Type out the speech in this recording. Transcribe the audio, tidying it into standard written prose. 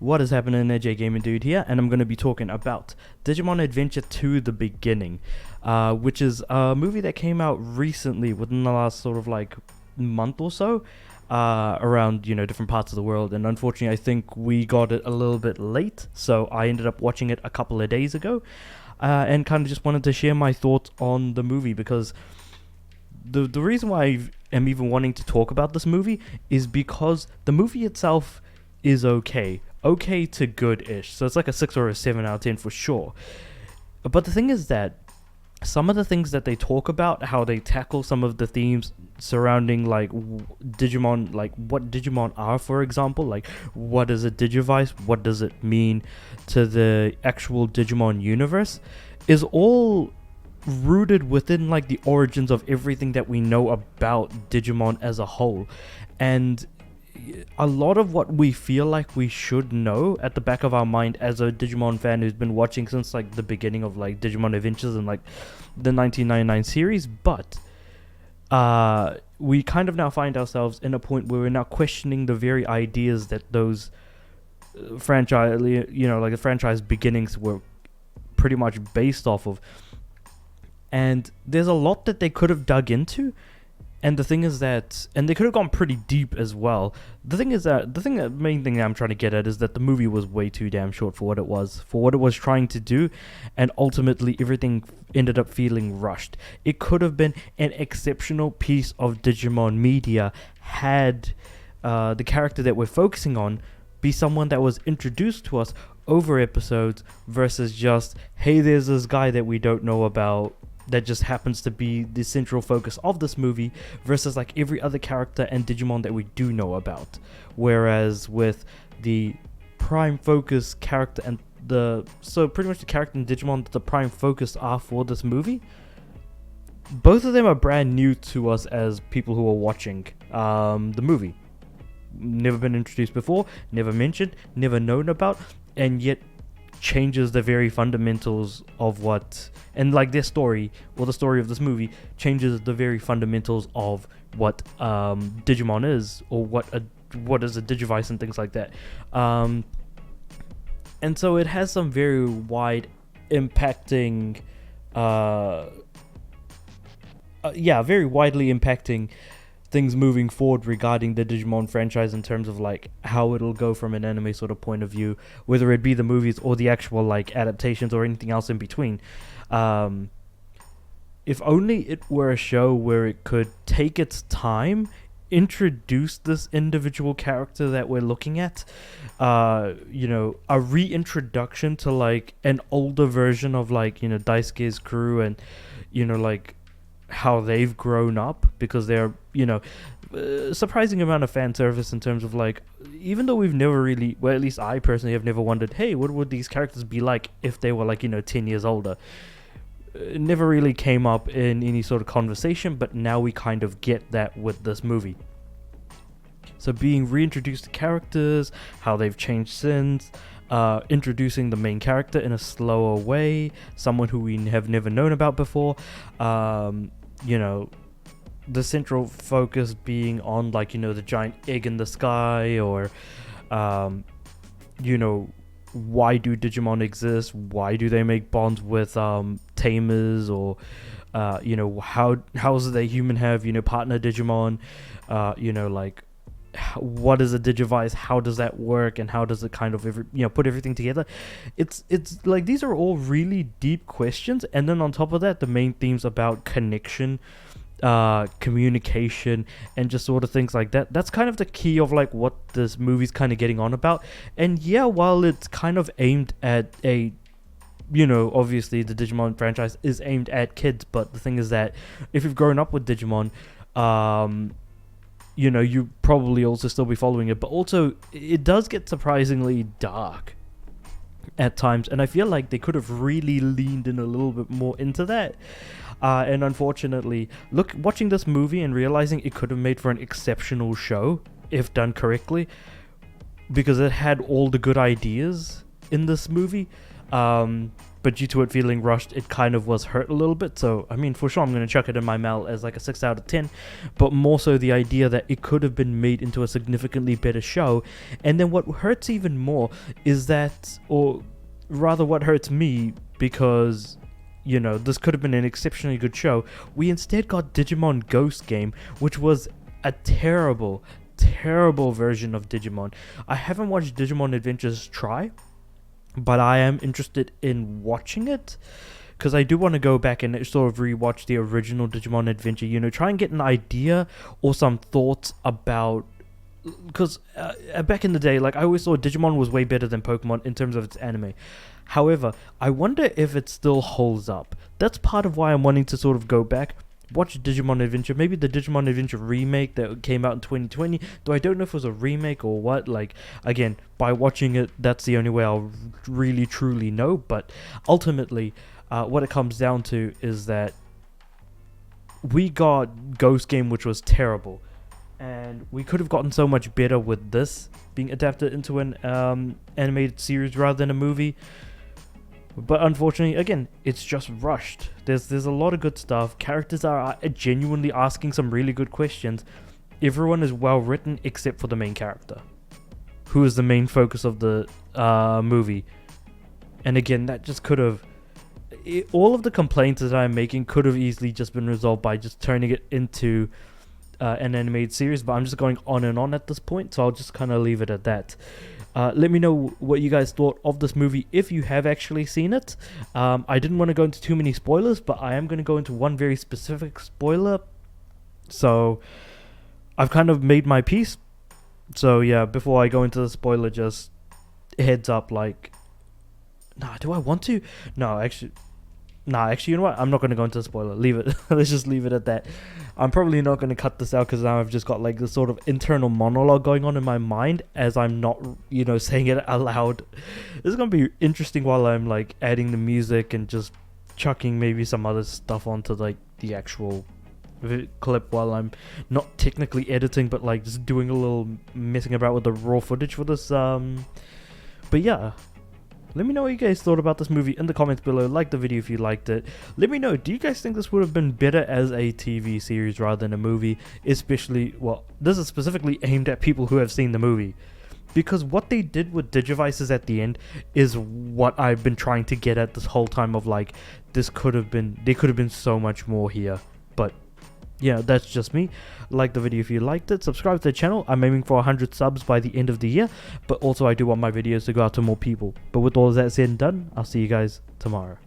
What is happening there, J Gaming Dude here, and I'm going to be talking about Digimon Adventure 2 The Beginning, which is a movie that came out recently within the last sort of like month or so, around, different parts of the world, and unfortunately I think we got it a little bit late, so I ended up watching it a couple of days ago, and kind of just wanted to share my thoughts on the movie, because the reason why I am even wanting to talk about this movie is because the movie itself is okay to good-ish. So it's like a 6 or a 7 out of 10 for sure. But the thing is that some of the things that they talk about, how they tackle some of the themes surrounding like Digimon, like what Digimon are, for example, like what is a Digivice, what does it mean to the actual Digimon universe, is all rooted within like the origins of everything that we know about Digimon as a whole. And a lot of what we feel like we should know at the back of our mind as a Digimon fan who's been watching since like the beginning of like Digimon Adventures and like the 1999 series, but we kind of now find ourselves in a point where we're now questioning the very ideas that those franchise, like the franchise beginnings were pretty much based off of. And there's a lot that they could have dug into. And the thing is that, and they could have gone pretty deep as well. The main thing that I'm trying to get at is that the movie was way too damn short for what it was trying to do, and ultimately everything ended up feeling rushed. It could have been an exceptional piece of Digimon media had the character that we're focusing on be someone that was introduced to us over episodes versus just, hey, there's this guy that we don't know about that just happens to be the central focus of this movie, versus like every other character and Digimon that we do know about. Whereas with the prime focus character and pretty much the character and Digimon that the prime focus are for this movie, both of them are brand new to us as people who are watching the movie. Never been introduced before, never mentioned, never known about, and yet changes the very fundamentals of what, and like their story, or the story of this movie changes the very fundamentals of what Digimon is, or what is a Digivice and things like that. And so it has some very wide impacting very widely impacting things moving forward regarding the Digimon franchise, in terms of like how it'll go from an anime sort of point of view, whether it be the movies or the actual like adaptations or anything else in between. If only it were a show where it could take its time, introduce this individual character that we're looking at, a reintroduction to like an older version of like, Daisuke's crew, and like how they've grown up, because they're surprising amount of fan service in terms of like, even though we've never really, well, at least I personally have never wondered, hey, what would these characters be like if they were like 10 years older. It never really came up in any sort of conversation, but now we kind of get that with this movie. So being reintroduced to characters, how they've changed since, introducing the main character in a slower way, someone who we have never known about before, the central focus being on like, the giant egg in the sky, or, why do Digimon exist? Why do they make bonds with tamers, or, how does the human have, partner Digimon, like, what is a Digivice, how does that work, and how does it kind of put everything together. It's like, these are all really deep questions, and then on top of that, the main themes about connection, communication, and just sort of things like that. That's kind of the key of like what this movie's kind of getting on about. And yeah, while it's kind of aimed at a, obviously the Digimon franchise is aimed at kids, but the thing is that if you've grown up with Digimon, you probably also still be following it, but also it does get surprisingly dark at times, and I feel like they could have really leaned in a little bit more into that. And unfortunately, watching this movie and realizing it could have made for an exceptional show if done correctly, because it had all the good ideas in this movie. But due to it feeling rushed, it kind of was hurt a little bit. So, I mean, for sure, I'm going to chuck it in my mail as like a 6 out of 10. But more so the idea that it could have been made into a significantly better show. And then what hurts even more is that, or rather what hurts me, because, you know, this could have been an exceptionally good show. We instead got Digimon Ghost Game, which was a terrible version of Digimon. I haven't watched Digimon Adventures Try, but I am interested in watching it, because I do want to go back and sort of rewatch the original Digimon Adventure, you know, try and get an idea or some thoughts about, because back in the day, like, I always thought Digimon was way better than Pokemon in terms of its anime. However, I wonder if it still holds up. That's part of why I'm wanting to sort of go back, watch Digimon Adventure, maybe the Digimon Adventure remake that came out in 2020, though I don't know if it was a remake or what. Like, again, by watching it, that's the only way I'll really truly know. But ultimately, what it comes down to is that we got Ghost Game, which was terrible, and we could have gotten so much better with this being adapted into an animated series rather than a movie. But unfortunately, again, it's just rushed. There's a lot of good stuff. Characters are genuinely asking some really good questions. Everyone is well written except for the main character, who is the main focus of the movie. And again, that just could have... all of the complaints that I'm making could have easily just been resolved by just turning it into an animated series. But I'm just going on and on at this point, so I'll just kind of leave it at that. Let me know what you guys thought of this movie if you have actually seen it. I didn't want to go into too many spoilers, but I am going to go into one very specific spoiler. So I've kind of made my peace. So yeah, before I go into the spoiler, just heads up, like... Nah, do I want to? No, actually, you know what? I'm not going to go into the spoiler. Leave it. Let's just leave it at that. I'm probably not going to cut this out because now I've just got like this sort of internal monologue going on in my mind as I'm not, you know, saying it aloud. This is going to be interesting while I'm like adding the music and just chucking maybe some other stuff onto like the actual clip while I'm not technically editing, but like just doing a little messing about with the raw footage for this. But yeah. Let me know what you guys thought about this movie in the comments below. Like the video if you liked it. Let me know, do you guys think this would have been better as a TV series rather than a movie? Especially, well, this is specifically aimed at people who have seen the movie. Because what they did with Digivices at the end is what I've been trying to get at this whole time of like, there could have been so much more here. But yeah, that's just me. Like the video if you liked it. Subscribe to the channel. I'm aiming for 100 subs by the end of the year. But also I do want my videos to go out to more people. But with all of that said and done, I'll see you guys tomorrow.